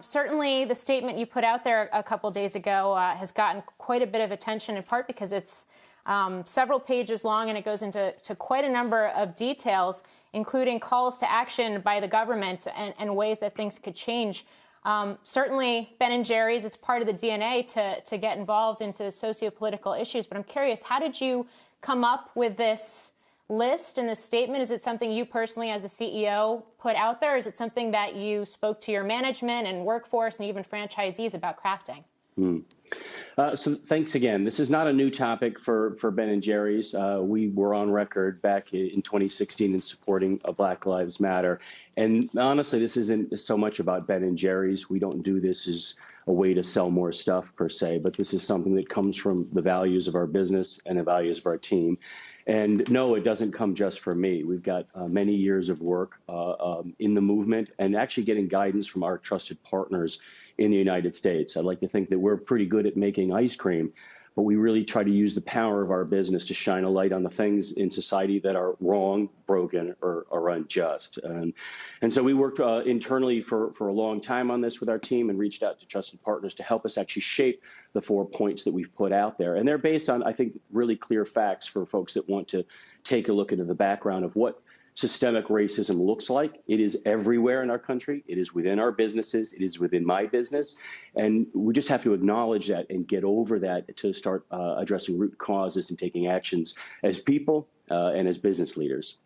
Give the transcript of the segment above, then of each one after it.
Certainly, the statement you put out there a couple days ago has gotten quite a bit of attention, in part because it's several pages long and it goes into quite a number of details, including calls to action by the government and ways that things could change. Certainly, Ben & Jerry's, it's part of the DNA to get involved into socio-political issues. But I'm curious, how did you come up with this list and this statement? Is it something you personally, as the CEO, put out there? Or is it something that you spoke to your management and workforce and even franchisees about crafting? So thanks again. This is not a new topic for Ben & Jerry's. We were on record back in 2016 in supporting Black Lives Matter. And honestly, this isn't so much about Ben & Jerry's. We don't do this as a way to sell more stuff per se, but this is something that comes from the values of our business and the values of our team. And no, it doesn't come just from me. We've got many years of work in the movement and actually getting guidance from our trusted partners in the United States. I'd like to think that we're pretty good at making ice cream, but we really try to use the power of our business to shine a light on the things in society that are wrong, broken, or unjust. And so we worked internally for a long time on this with our team and reached out to trusted partners to help us actually shape the 4 points that we've put out there. And they're based on, I think, really clear facts for folks that want to take a look into the background of what systemic racism looks like. It is everywhere in our country. It is within our businesses. It is within my business. And we just have to acknowledge that and get over that to start addressing root causes and taking actions as people and as business leaders.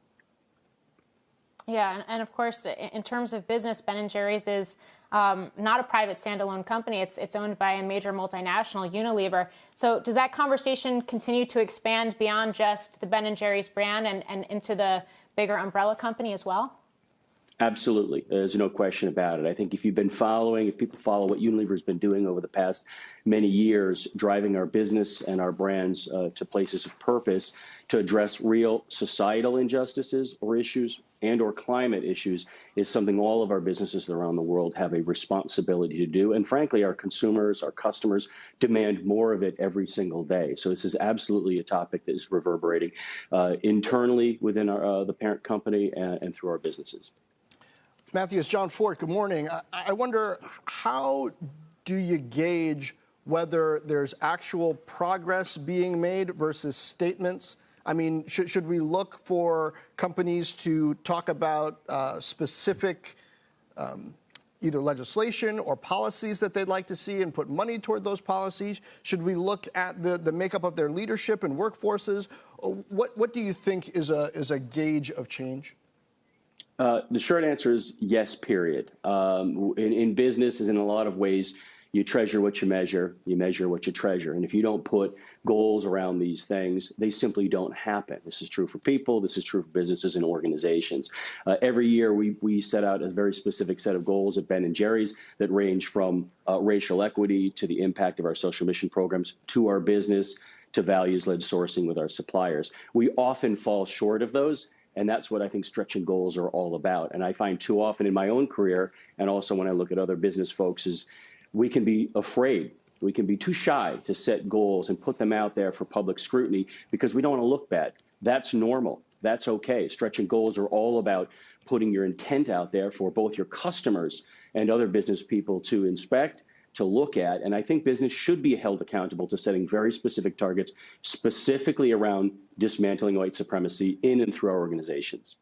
Yeah, and of course, in terms of business, Ben & Jerry's is not a private standalone company. It's owned by a major multinational, Unilever. So does that conversation continue to expand beyond just the Ben & Jerry's brand and into the bigger umbrella company as well? Absolutely. There's no question about it. I think if people follow what Unilever has been doing over the past many years, driving our business and our brands to places of purpose to address real societal injustices or issues and or climate issues is something all of our businesses around the world have a responsibility to do. And frankly, our consumers, our customers demand more of it every single day. So this is absolutely a topic that is reverberating internally within the parent company and through our businesses. Matthew, it's John Fort. Good morning. I wonder, how do you gauge whether there's actual progress being made versus statements? I mean, should we look for companies to talk about specific either legislation or policies that they'd like to see and put money toward those policies? Should we look at the makeup of their leadership and workforces? What do you think is a gauge of change? The short answer is yes, period. In business, as in a lot of ways, you treasure what you measure what you treasure. And if you don't put goals around these things, they simply don't happen. This is true for people. This is true for businesses and organizations. Every year, we set out a very specific set of goals at Ben & Jerry's that range from racial equity to the impact of our social mission programs to our business to values-led sourcing with our suppliers. We often fall short of those. And that's what I think stretching goals are all about. And I find too often in my own career, and also when I look at other business folks, is we can be afraid. We can be too shy to set goals and put them out there for public scrutiny because we don't want to look bad. That's normal. That's okay. Stretching goals are all about putting your intent out there for both your customers and other business people to inspect, to look at. And I think business should be held accountable to setting very specific targets, specifically around dismantling white supremacy in and through our organizations.